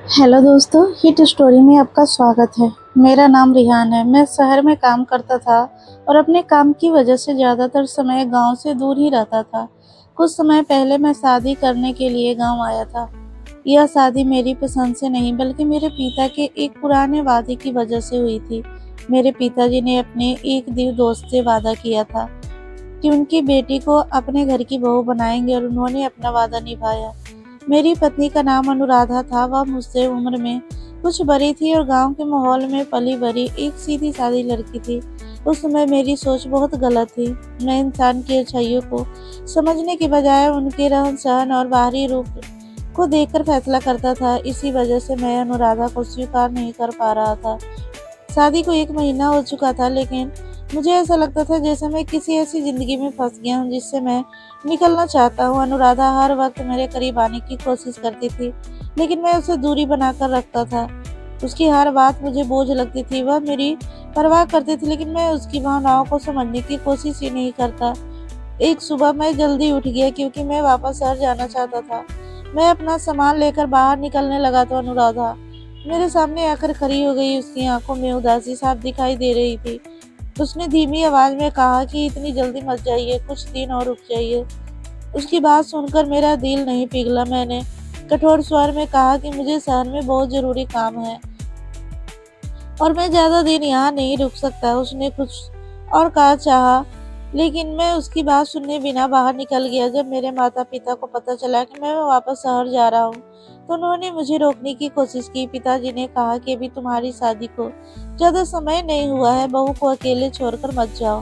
Hello दोस्तों, hit story में आपका स्वागत है। मेरा नाम रिहान है। मैं शहर में काम करता था और अपने काम की वजह से ज़्यादातर समय गांव से दूर ही रहता था। कुछ समय पहले मैं शादी करने के लिए गांव आया था। यह शादी मेरी पसंद से नहीं बल्कि मेरे पिता के एक पुराने वादे की वजह से हुई थी। मेरे पिताजी ने अपने एक दिल दोस्त से वादा किया था कि उनकी बेटी को अपने घर की बहू बनाएंगे और उन्होंने अपना वादा निभाया। मेरी पत्नी का नाम अनुराधा था। वह मुझसे उम्र में कुछ बड़ी थी और गांव के माहौल में पली बड़ी एक सीधी सादी लड़की थी। उस समय मेरी सोच बहुत गलत थी। मैं इंसान की अच्छाइयों को समझने के बजाय उनके रहन सहन और बाहरी रूप को देखकर फैसला करता था। इसी वजह से मैं अनुराधा को स्वीकार नहीं कर पा रहा था। शादी को 1 महीना हो चुका था, लेकिन मुझे ऐसा लगता था जैसे मैं किसी ऐसी ज़िंदगी में फँस गया हूँ जिससे मैं निकलना चाहता हूँ। अनुराधा हर वक़्त मेरे करीब आने की कोशिश करती थी, लेकिन मैं उसे दूरी बनाकर रखता था। उसकी हर बात मुझे बोझ लगती थी। वह मेरी परवाह करती थी, लेकिन मैं उसकी भावनाओं को समझने की कोशिश ही नहीं करता। एक सुबह मैं जल्दी उठ गया क्योंकि मैं वापस शहर जाना चाहता था। मैं अपना सामान लेकर बाहर निकलने लगा तो अनुराधा मेरे सामने आकर खड़ी हो गई। उसकी आंखों में उदासी साफ दिखाई दे रही थी। उसने धीमी आवाज में कहा कि इतनी जल्दी मत जाइए, कुछ दिन और रुक जाइए। उसकी बात सुनकर मेरा दिल नहीं पिघला। मैंने कठोर स्वर में कहा कि मुझे शहर में बहुत जरूरी काम है और मैं ज्यादा दिन यहाँ नहीं रुक सकता। उसने कुछ और कहा चाहा, लेकिन मैं उसकी बात सुनने बिना बाहर निकल गया। जब मेरे माता पिता को पता चला कि मैं वापस शहर जा रहा हूँ तो उन्होंने मुझे रोकने की कोशिश की। पिताजी ने कहा कि अभी तुम्हारी शादी को ज्यादा समय नहीं हुआ है, बहू को अकेले छोड़कर मत जाओ।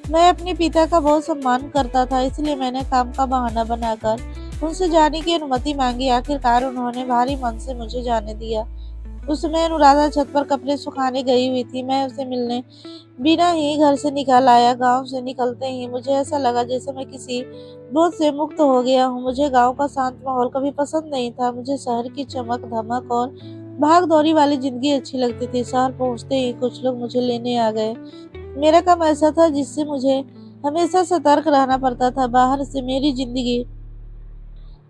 मैं अपने पिता का बहुत सम्मान करता था, इसलिए मैंने काम का बहाना बनाकर उनसे जाने की अनुमति मांगी। आखिरकार उन्होंने भारी मन से मुझे जाने दिया। उस समय अनुराधा छत पर कपड़े सुखाने गई हुई थी। मैं उसे मिलने बिना ही घर से निकल आया। गांव से निकलते ही मुझे ऐसा लगा जैसे मैं किसी बोझ से मुक्त हो गया हूँ। मुझे गांव का शांत माहौल कभी पसंद नहीं था। मुझे शहर की चमक धमक और भाग दौड़ी वाली जिंदगी अच्छी लगती थी। शहर पहुंचते ही कुछ लोग मुझे लेने आ गए। मेरा काम ऐसा था जिससे मुझे हमेशा सतर्क रहना पड़ता था। बाहर से मेरी जिंदगी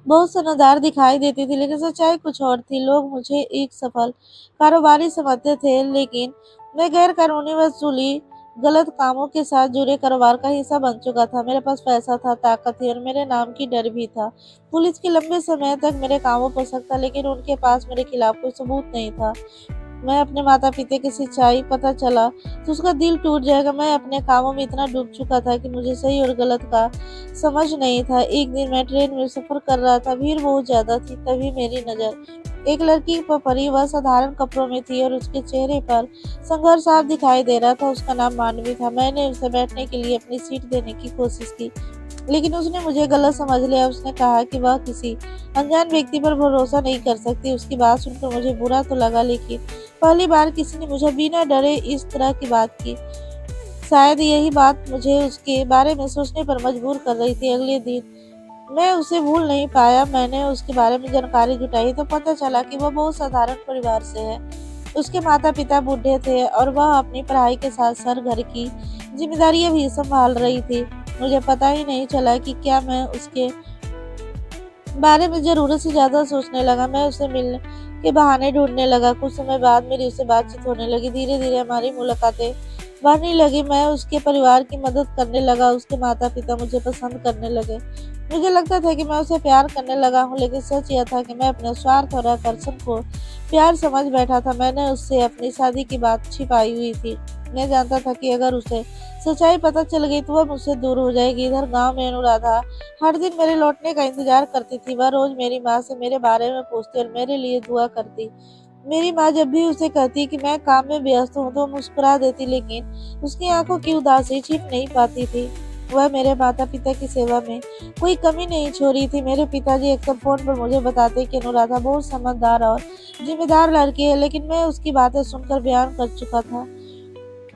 बहुत सनादार दिखाई देती थी, लेकिन सच्चाई कुछ और थी। लोग मुझे एक सफल कारोबारी समझते थे, लेकिन मैं गैर कानूनी वसूली गलत कामों के साथ जुड़े कारोबार का हिस्सा बन चुका था। मेरे पास पैसा था, ताकत थी और मेरे नाम की डर भी था। पुलिस के लंबे समय तक मेरे कामों पर शक था, लेकिन उनके पास मेरे खिलाफ कोई सबूत नहीं था। मैं अपने माता पिता की सच्चाई पता चला तो उसका दिल टूट जाएगा। मैं अपने कामों में इतना डूब चुका था कि मुझे सही और गलत का समझ नहीं था। एक दिन मैं ट्रेन में सफर कर रहा था, भीड़ बहुत ज्यादा थी। तभी मेरी नजर एक लड़की पर पड़ी। वह साधारण कपड़ों में थी और उसके चेहरे पर संघर्ष साफ दिखाई दे रहा था। उसका नाम मानवी था। मैंने उसे बैठने के लिए अपनी सीट देने की कोशिश की, लेकिन उसने मुझे गलत समझ लिया। उसने कहा कि वह किसी अनजान व्यक्ति पर भरोसा नहीं कर सकती। उसकी बात सुनकर मुझे बुरा तो लगा, लेकिन पहली बार किसी ने मुझे बिना डरे इस तरह की बात की। शायद यही बात मुझे उसके बारे में सोचने पर मजबूर कर रही थी। अगले दिन मैं उसे भूल नहीं पाया। मैंने उसके बारे में जानकारी जुटाई तो पता चला कि वह बहुत साधारण परिवार से है। उसके माता पिता बूढ़े थे और वह अपनी पढ़ाई के साथ साथ घर की जिम्मेदारियां भी संभाल रही थी। मुझे पता ही नहीं चला कि क्या मैं उसके बारे में ज़रूरत से ज़्यादा सोचने लगा। मैं उसे मिलने के बहाने ढूँढने लगा। कुछ समय बाद मेरी उससे बातचीत होने लगी। धीरे-धीरे हमारी मुलाकातें बढ़ने लगी। मैं उसके परिवार की मदद करने लगा। उसके माता-पिता मुझे पसंद करने लगे। मुझे लगता था कि मैं उसे प्यार करने लगा हूँ, लेकिन सच यह था कि मैं अपने स्वार्थ और आकर्षण को प्यार समझ बैठा था। मैंने उससे अपनी शादी की बात छिपाई हुई थी। मैं जानता था कि अगर उसे सच्चाई पता चल गई तो वह मुझसे दूर हो जाएगी। इधर गाँव में अनुराधा हर दिन मेरे लौटने का इंतजार करती थी। वह रोज मेरी माँ से मेरे बारे में पूछती और मेरे लिए दुआ करती। मेरी माँ जब भी उसे कहती कि मैं काम में व्यस्त हूँ तो वो मुस्कुरा देती, लेकिन उसकी आंखों की उदासी छिप नहीं पाती थी। वह मेरे माता पिता की सेवा में कोई कमी नहीं छोड़ी थी। मेरे पिताजी अक्सर फोन पर मुझे बताते कि अनुराधा बहुत समझदार और जिम्मेदार लड़की है, लेकिन मैं उसकी बातें सुनकर बयान कर चुका था।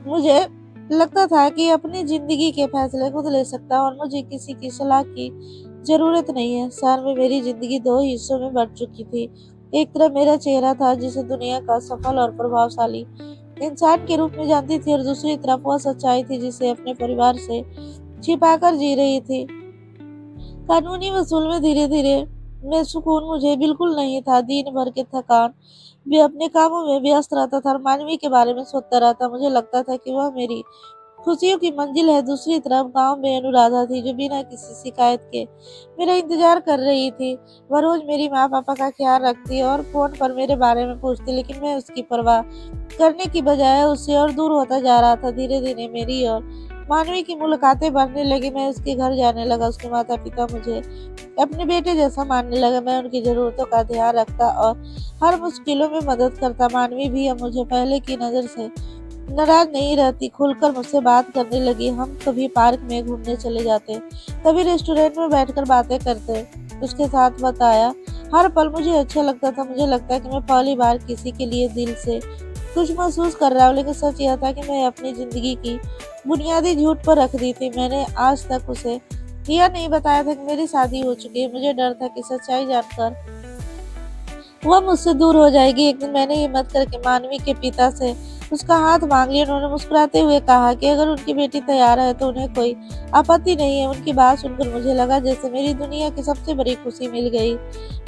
मुझे लगता था कि अपनी जिंदगी के फैसले खुद ले सकता हूँ और मुझे किसी की सलाह की जरूरत नहीं है। शहर में मेरी जिंदगी दो हिस्सों में बंट चुकी थी। एक तरफ मेरा चेहरा था जिसे दुनिया का सफल और प्रभावशाली इंसान के रूप में जानती थी, और दूसरी तरफ वह सच्चाई थी जिसे अपने परिवार से छिपाकर जी रही थी। कानूनी वसूल में धीरे धीरे में सुकून मुझे बिल्कुल नहीं था। दिन भर के थकान भी अपने कामों में व्यस्त रहता था और मानवी के बारे में सोचता रहता। मुझे लगता था कि वह मेरी खुशियों की मंजिल है। दूसरी तरफ गांव में अनुराधा थी जो बिना किसी शिकायत के मेरा इंतजार कर रही थी। वह रोज मेरी माँ पापा का ख्याल रखती और फोन पर मेरे बारे में पूछती, लेकिन मैं उसकी परवाह करने की बजाय उससे और दूर होता जा रहा था। धीरे धीरे मेरी और मानवी की मुलाकातें बढ़ने लगी। मैं उसके घर जाने लगा। उसके माता पिता मुझे अपने बेटे जैसा मानने लगा। मैं उनकी जरूरतों का ध्यान रखता और हर मुश्किलों में मदद करता। मानवी भी अब मुझे पहले की नजर से नाराज नहीं रहती, खुलकर मुझसे बात करने लगी। हम कभी पार्क में घूमने चले जाते, कभी रेस्टोरेंट में बैठकर बातें करते। उसके साथ बताया हर पल मुझे अच्छा लगता था। मुझे लगता है कि मैं पहली बार किसी के लिए दिल से कुछ महसूस कर रहा हूँ, लेकिन सच यह था कि मैं अपनी जिंदगी की बुनियादी झूठ पर रख दी थी। मैंने आज तक उसे यह नहीं बताया था कि मेरी शादी हो चुकी है। मुझे डर था कि सच्चाई जानकर वह मुझसे दूर हो जाएगी। एक दिन मैंने हिम्मत करके मानवी के पिता से उसका हाथ मांग लिया। उन्होंने मुस्कुराते हुए कहा कि अगर उनकी बेटी तैयार है तो उन्हें कोई आपत्ति नहीं है। उनकी बात सुनकर मुझे लगा जैसे मेरी दुनिया की सबसे बड़ी खुशी मिल गई।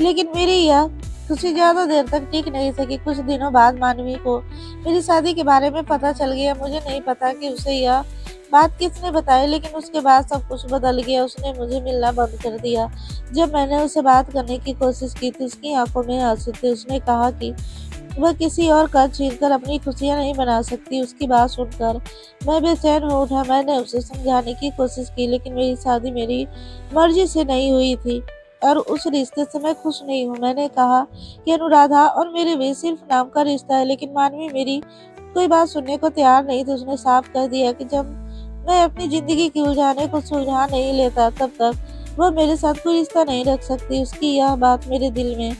लेकिन मेरी यह खुशी ज्यादा देर तक टिक नहीं सकी। कुछ दिनों बाद मानवी को मेरी शादी के बारे में पता चल गया। मुझे नहीं पता कि उसे यह बात किसने बताई, लेकिन उसके बाद सब कुछ बदल गया। उसने मुझे मिलना बंद कर दिया। जब मैंने उससे बात करने की कोशिश की तो उसकी आंखों में आंसू थे। उसने कहा कि वह किसी और का छीनकर अपनी खुशियां नहीं बना सकती। उसकी बात सुनकर मैं बेचैन हो उठा। मैंने उसे समझाने की कोशिश की, लेकिन मेरी शादी मेरी मर्जी से नहीं हुई थी और उस रिश्ते से मैं खुश नहीं हूँ। मैंने कहा कि अनुराधा और मेरे बीच सिर्फ नाम का रिश्ता है, लेकिन मानवी मेरी कोई बात सुनने को तैयार नहीं थी। उसने साफ कह दिया कि जब मैं अपनी जिंदगी की उलझाने को सुलझा नहीं लेता तब तक वह मेरे साथ कोई रिश्ता नहीं रख सकती। उसकी यह बात मेरे दिल में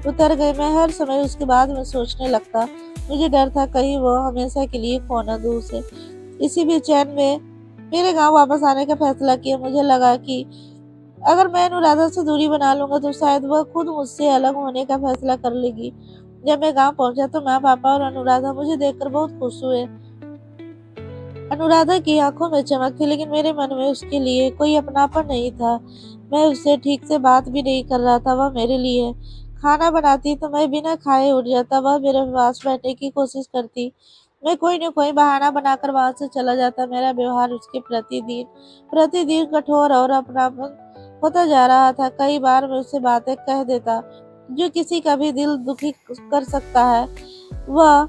उतर गई। मैं हर समय उसके बारे में सोचने लगता। मुझे डर था कहीं वो हमेशा के लिए खो न दूँ उसे। इसी बेचैन में मेरे गांव वापस आने का फैसला किया। मुझे लगा कि अगर मैं अनुराधा से दूरी बना लूंगा तो शायद वह खुद मुझसे अलग होने का फैसला कर लेगी। जब मैं गांव पहुंचा तो माँ पापा और अनुराधा मुझे देखकर बहुत खुश हुए। अनुराधा की आंखों में चमक थी, लेकिन मेरे मन में उसके लिए कोई अपनापन नहीं था। मैं उससे ठीक से बात भी नहीं कर रहा था। वह मेरे लिए खाना बनाती तो मैं बिना खाए उठ जाता। वह मेरे पास बैठने की कोशिश करती, मैं कोई न कोई बहाना बनाकर वहां से चला जाता। मेरा व्यवहार उसके प्रतिदिन प्रतिदिन कठोर और अपनापन होता जा रहा था। कई बार मैं उससे बातें कह देता जो किसी का भी दिल दुखी कर सकता है। वह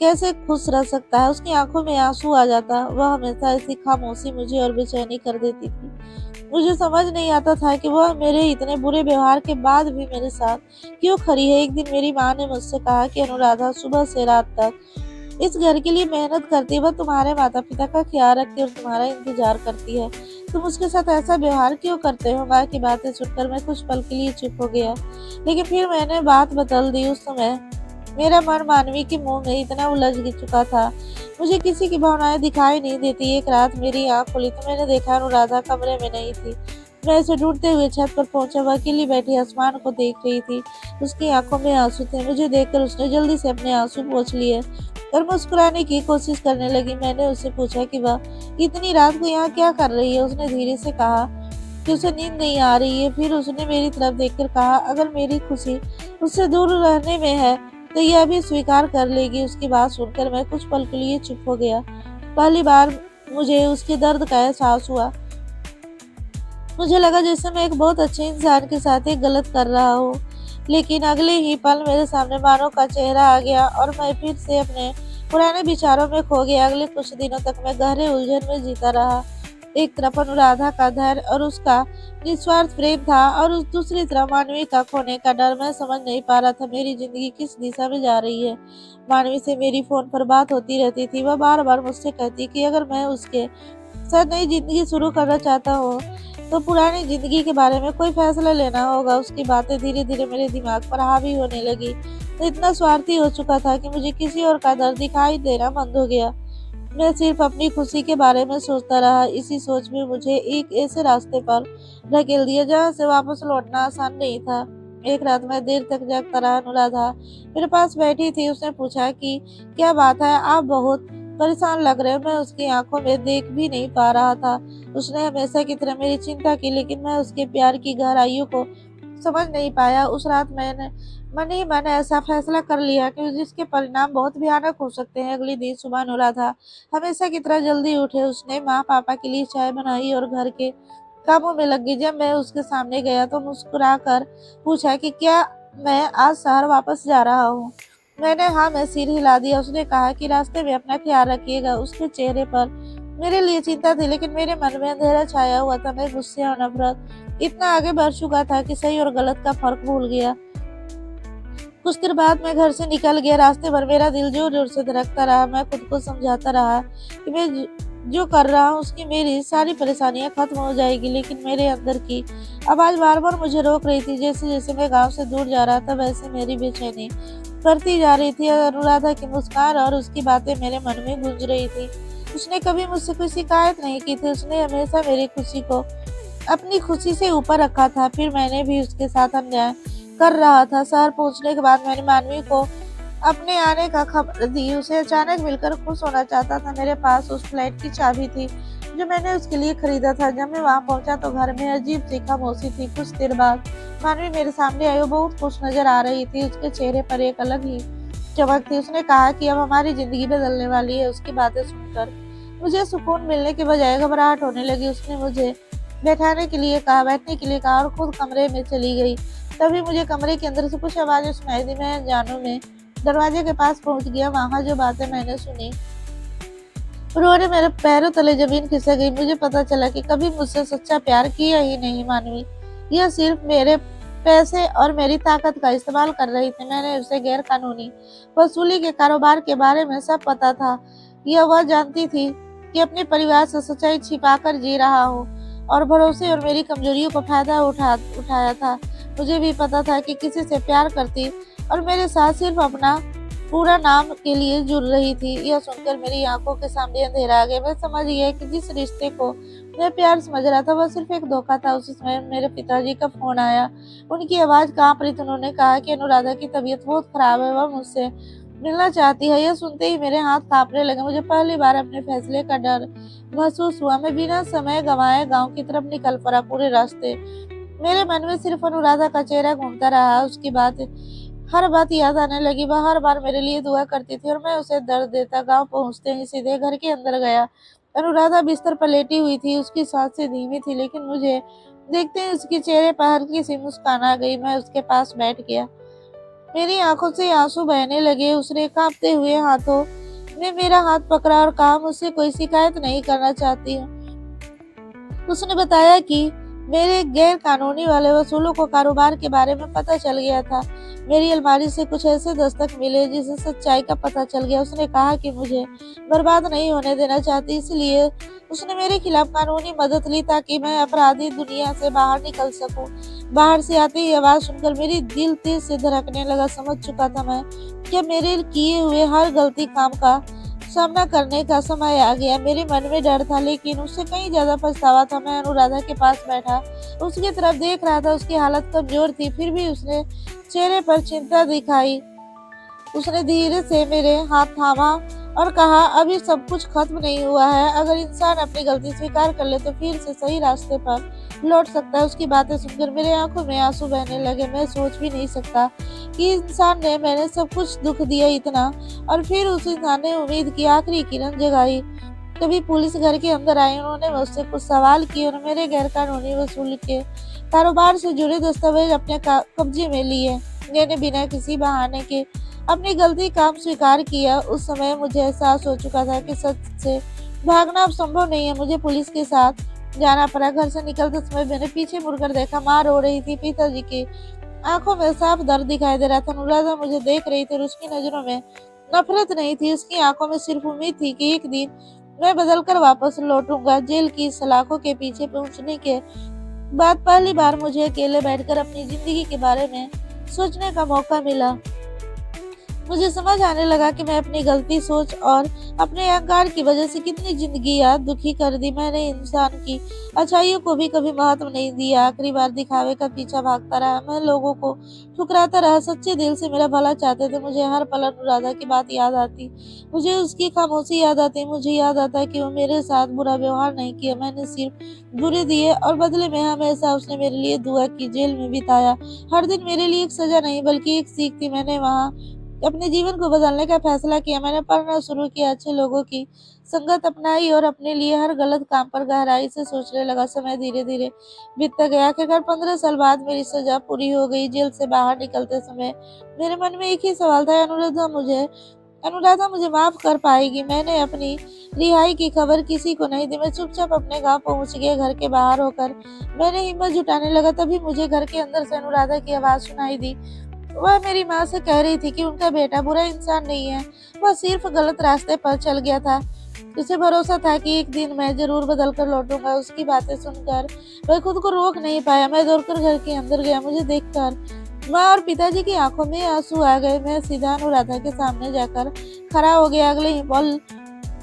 कैसे खुश रह सकता है। उसकी आंखों में आंसू आ जाता। वह हमेशा ऐसी खामोशी मुझे और बेचैनी कर देती थी। मुझे समझ नहीं आता था कि वह मेरे इतने बुरे व्यवहार के बाद भी मेरे साथ क्यों खड़ी है। एक दिन मेरी माँ ने मुझसे कहा कि अनुराधा सुबह से रात तक इस घर के लिए मेहनत करती है। वह तुम्हारे माता पिता का ख्याल रखती है और तुम्हारा इंतजार करती है। तुम उसके साथ ऐसा व्यवहार क्यों करते हो। माँ की बातें सुनकर मैं कुछ पल के लिए चुप हो गया, लेकिन फिर मैंने बात बदल दी। उस समय मेरा मन मानवी के मुंह में इतना उलझ चुका था, मुझे किसी की भावनाएं दिखाई नहीं देती। एक रात मेरी आंख खुली तो मैंने देखा अनुराधा कमरे में नहीं थी। मैं उसे ढूंढते हुए छत पर पहुंचा। वह अकेली बैठी आसमान को देख रही थी। उसकी आंखों में आंसू थे। मुझे देखकर उसने जल्दी से अपने आंसू पोंछ लिए और मुस्कुराने की कोशिश करने लगी। मैंने उससे पूछा कि वह इतनी रात को यहाँ क्या कर रही है। उसने धीरे से कहा कि उसे नींद नहीं आ रही है। फिर उसने मेरी तरफ देखकर कहा, अगर मेरी खुशी उससे दूर रहने में है तो यह भी स्वीकार कर लेगी। उसकी बात सुनकर मैं कुछ पल के लिए चुप हो गया। पहली बार मुझे उसके दर्द का एहसास हुआ। मुझे लगा जैसे मैं एक बहुत अच्छे इंसान के साथ एक गलत कर रहा हूँ, लेकिन अगले ही पल मेरे सामने मानो का चेहरा आ गया और मैं फिर से अपने पुराने विचारों में खो गया। अगले कुछ दिनों तक मैं गहरे उलझन में जीता रहा। एक तरफ अनुराधा का धैर्य और उसका निस्वार्थ प्रेम था और उस दूसरी तरफ मानवी का खोने का डर। मैं समझ नहीं पा रहा था मेरी जिंदगी किस दिशा में जा रही है। मानवी से मेरी फोन पर बात होती रहती थी। वह बार बार मुझसे कहती कि अगर मैं उसके साथ नई जिंदगी शुरू करना चाहता हूँ तो पुरानी जिंदगी के बारे में कोई फैसला लेना होगा। उसकी बातें धीरे धीरे मेरे दिमाग पर हावी होने लगी। तो इतना स्वार्थी हो चुका था कि मुझे किसी और का दर्द दिखाई देना बंद हो गया। मैं सिर्फ अपनी खुशी के बारे में सोचता रहा। इसी सोच में मुझे एक ऐसे रास्ते पर धकेल दिया जहाँ से वापस लौटना आसान नहीं था। एक रात मैं देर तक जागता रहा। अनुराधा मेरे पास बैठी थी। उसने पूछा कि क्या बात है, आप बहुत परेशान लग रहे हो। मैं उसकी आंखों में देख भी नहीं पा रहा था। उसने हमेशा की तरह मेरी चिंता की, लेकिन मैं उसके प्यार की गहराइयों को समझ नहीं पाया। उस रात मैंने मन ही मन ऐसा फैसला कर लिया कि जिसके परिणाम बहुत भयानक हो सकते हैं। अगले दिन सुबह अनुराधा हमेशा की तरह जल्दी उठे। उसने माँ पापा के लिए चाय बनाई और घर के कामों में लग गई। जब मैं उसके सामने गया तो मुस्कुरा कर पूछा कि क्या मैं आज शहर वापस जा रहा हूँ। मैंने हाँ में सिर हिला दिया। उसने कहा कि रास्ते में अपना ख्याल रखिएगा। उसके चेहरे पर मेरे लिए चिंता थी, लेकिन मेरे मन में अंधेरा छाया हुआ था। मैं गुस्से और नफरत इतना आगे बढ़ चुका था कि सही और गलत का फर्क भूल गया। कुछ देर बाद मैं घर से निकल गया। रास्ते भर मेरा दिल जोर जोर से धड़कता रहा। मैं खुद को समझाता रहा कि मैं जो कर रहा हूँ उसकी मेरी सारी परेशानियां खत्म हो जाएगी, लेकिन मेरे अंदर की आवाज बार बार मुझे रोक रही थी। जैसे जैसे मैं गांव से दूर जा रहा था वैसे मेरी बेचैनी बढ़ती जा रही थी। अनुराधा की मुस्कान और उसकी बातें मेरे मन में गूंज रही थी। उसने कभी मुझसे कोई शिकायत नहीं की थी। उसने हमेशा मेरी खुशी को अपनी खुशी से ऊपर रखा था। फिर मैंने भी उसके साथ अन्याय कर रहा था। शहर पहुंचने के बाद मैंने मानवी को अपने आने का खबर दी। उसे अचानक मिलकर खुश होना चाहता था। मेरे पास उस फ्लैट की चाबी थी जो मैंने उसके लिए खरीदा था। जब मैं वहां पहुंचा तो घर में अजीब सी खामोशी थी। कुछ देर बाद मानवी मेरे सामने आई। वो बहुत खुश नजर आ रही थी। उसके चेहरे पर एक अलग ही चमक थी। उसने कहा कि अब हमारी जिंदगी बदलने वाली है। उसकी बातें सुनकर मुझे सुकून मिलने के बजाय घबराहट होने लगी। उसने मुझे बैठने के लिए कहा और खुद कमरे में चली गई। तभी मुझे कमरे के अंदर से कुछ आवाजें सुनाई दी। मैं अनजाने में दरवाजे के पास पहुंच गया। वहां जो बातें मैंने सुनी उन्होंने मेरे पैरों तले जमीन खिसक गई। मुझे पता चला कि कभी मुझसे सच्चा प्यार किया ही नहीं मानवी। यह सिर्फ मेरे पैसे और मेरी ताकत का इस्तेमाल कर रही थी। मैंने उसे गैर कानूनी वसूली के कारोबार के बारे में सब पता था। यह वह जानती थी कि अपने परिवार से सच्चाई छिपाकर जी रहा हूँ और भरोसे और मेरी कमजोरियों को फायदा उठाया था। मुझे भी पता था कि किसी से प्यार करती और मेरे साथ सिर्फ अपना पूरा नाम के लिए जुड़ रही थी। यह सुनकर मेरी आंखों के सामने अंधेरा आ गया। मैं समझ गया कि जिस रिश्ते को मैं प्यार समझ रहा था वह सिर्फ एक धोखा था। उसी समय मेरे पिताजी का फोन आया। उनकी आवाज कांप रही थी। उन्होंने कहा कि अनुराधा की तबीयत बहुत खराब है, वह मुझसे मिलना चाहती है। यह सुनते ही मेरे हाथ कांपने लगे। मुझे पहली बार अपने फैसले का डर महसूस हुआ। मैं बिना समय गंवाए गांव की तरफ निकल पड़ा। पूरे रास्ते मेरे मन में सिर्फ अनुराधा का चेहरा घूमता रहा। उसकी हर बात याद आने लगी। वह हर बार मेरे लिए दुआ करती थी और मैं उसे दर्द देता। गांव पहुंचते ही सीधे घर के अंदर गया। अनुराधा बिस्तर पर लेटी हुई थी। उसकी सांसें धीमी थी, लेकिन मुझे देखते ही उसके चेहरे पर हल्की सी मुस्कान आ गई। मैं उसके पास बैठ गया। मेरी आंखों से आंसू बहने लगे। उसने कांपते हुए हाथों में मेरा हाथ पकड़ा और कहा, मुझसे कोई शिकायत नहीं करना चाहती हूँ। उसने बताया कि मेरे गैर कानूनी वाले वसूलों को कारोबार के बारे में पता चल गया था। मेरी अलमारी से कुछ ऐसे दस्तक मिले जिससे सच्चाई का पता चल गया। उसने कहा कि मुझे बर्बाद नहीं होने देना चाहती, इसलिए उसने मेरे खिलाफ कानूनी मदद ली ताकि मैं अपराधी दुनिया से बाहर निकल सकूं। बाहर से आते ही आवाज सुनकर मेरी दिल तेज से धड़कने लगा। समझ चुका था मैं कि मेरे किए हुए हर गलती काम का सामना करने का समय आ गया। मेरे मन में डर था, लेकिन उससे कहीं ज्यादा पछतावा था। मैं अनुराधा के पास बैठा उसकी तरफ देख रहा था। उसकी हालत कमजोर थी, फिर भी उसने चेहरे पर चिंता दिखाई। उसने धीरे से मेरे हाथ थामा और कहा, अभी सब कुछ खत्म नहीं हुआ है। अगर इंसान अपनी गलती स्वीकार कर ले तो फिर से सही रास्ते पर लौट सकता है। उसकी बातें सुनकर मेरे आंखों में आंसू बहने लगे। मैं सोच भी नहीं सकता कि इंसान ने मैंने सब कुछ दुख दिया इतना, और फिर उस इंसान ने उम्मीद की आखिरी किरण जगाई। तभी पुलिस घर के अंदर आई। उन्होंने मुझसे कुछ सवाल किए और मेरे गैर कानूनी वसूली के कारोबार से जुड़े दस्तावेज अपने कब्जे में लिए। मैंने बिना किसी बहाने के अपनी गलती काम स्वीकार किया। उस समय मुझे एहसास हो चुका था कि सच से भागना अब संभव नहीं है। मुझे पुलिस के साथ जाना पड़ा। घर से निकलते समय मैंने पीछे मुड़कर देखा, माँ रो रही थी। पिताजी की आंखों में साफ दर्द दिखाई दे रहा था। अनुराधा मुझे देख रही थी और उसकी नजरों में नफरत नहीं थी, उसकी आंखों में सिर्फ उम्मीद थी कि एक दिन मैं बदलकर वापस लौटूंगा। जेल की सलाखों के पीछे पहुंचने के बाद पहली बार मुझे अकेले बैठकर अपनी जिंदगी के बारे में सोचने का मौका मिला। मुझे समझ आने लगा कि मैं अपनी गलती सोच और अपने अहंकार की वजह से कितनी जिंदगियां दुखी कर दी। मैंने इंसान की अच्छाइयों को भी कभी महत्व नहीं दिया। आखिरी बार दिखावे का पीछा भागता रहा। मैं लोगों को ठुकराता रहा। सच्चे दिल से मेरा भला चाहते थे। मुझे हर पल अनुराधा की बात याद आती। मुझे उसकी खामोशी याद आती। मुझे याद आता कि वो मेरे साथ बुरा व्यवहार नहीं किया। मैंने सिर्फ बुरे दिए और बदले में हमेशा उसने मेरे लिए दुआ की। जेल में बिताया हर दिन मेरे लिए एक सजा नहीं बल्कि एक सीख थी। मैंने वहाँ अपने जीवन को बदलने का फैसला किया। मैंने पढ़ना शुरू किया, अच्छे लोगों की संगत अपनाई और अपने लिए हर गलत काम पर गहराई से सोचने लगा। समय धीरे धीरे बीतता गया। आखिरकार 15 साल बाद मेरी सजा पूरी हो गई। जेल से बाहर निकलते समय मेरे मन में एक ही सवाल था, अनुराधा मुझे माफ कर पाएगी? मैंने अपनी रिहाई की खबर किसी को नहीं दी। मैं चुपचाप अपने गांव पहुंच गया। घर के बाहर होकर मैंने हिम्मत जुटाने लगा, तभी मुझे घर के अंदर से अनुराधा की आवाज सुनाई दी। वह मेरी माँ से कह रही थी कि उनका बेटा बुरा इंसान नहीं है, वह सिर्फ गलत रास्ते पर चल गया था। उसे भरोसा था कि एक दिन मैं जरूर बदल कर लौटूंगा। उसकी बातें सुनकर वह खुद को रोक नहीं पाया। मैं दौड़कर घर के अंदर गया। मुझे देखकर माँ और पिताजी की आंखों में आंसू आ गए। मैं सीधा अनुराधा के सामने जाकर खड़ा हो गया। अगले ही पल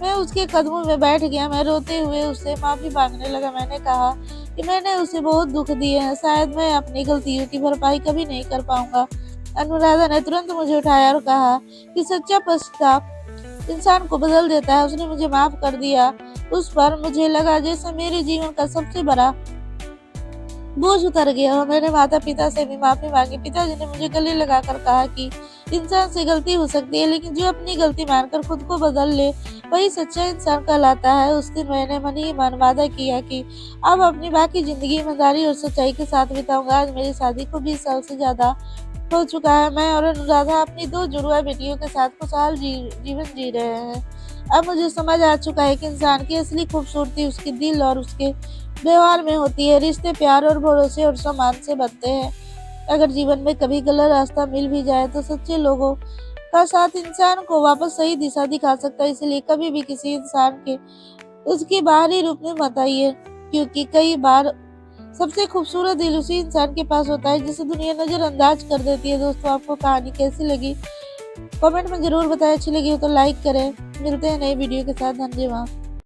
मैं उसके कदमों में बैठ गया। मैं रोते हुए उससे माफी मांगने लगा। मैंने कहा कि मैंने उसे बहुत दुख दिए हैं, शायद मैं अपनी गलतियों की भरपाई कभी नहीं कर पाऊंगा। अनुराधा ने तुरंत मुझे उठाया और कहा कि सच्चा पश्चाताप इंसान को बदल देता है। उसने मुझे माफ कर दिया। उस पर मुझे लगा जैसे मेरे जीवन का सबसे बड़ा बोझ उतर गया हो। मैंने माता पिता से भी माफी मांगी। पिताजी ने मुझे गले लगाकर कहा कि इंसान से गलती हो सकती है, लेकिन जो अपनी गलती मानकर खुद को बदल ले वही सच्चा इंसान कहलाता है। उस दिन मैंने मन ही मन वादा किया कि अब अपनी बाकी जिंदगी ईमानदारी और सच्चाई के साथ बिताऊंगा। आज मेरी शादी को 20 साल से ज्यादा हो चुका है। मैं और अनुराधा अपनी 2 जुड़वा बेटियों के साथ खुशहाल जीवन जी रहे हैं। अब मुझे समझ आ चुका है कि इंसान की असली खूबसूरती उसके दिल और उसके व्यवहार में होती है। रिश्ते प्यार और भरोसे और सम्मान से बनते हैं। अगर जीवन में कभी गलत रास्ता मिल भी जाए तो सच्चे लोगों का साथ इंसान को वापस सही दिशा दिखा सकता है। इसलिए कभी भी किसी इंसान के उसके बाहरी रूप में मत आइए, क्योंकि कई बार सबसे खूबसूरत दिल उसी इंसान के पास होता है जिसे दुनिया नजरअंदाज कर देती है। दोस्तों, आपको कहानी कैसी लगी कमेंट में जरूर बताएं। अच्छी लगी हो तो लाइक करें। मिलते हैं नई वीडियो के साथ। धन्यवाद।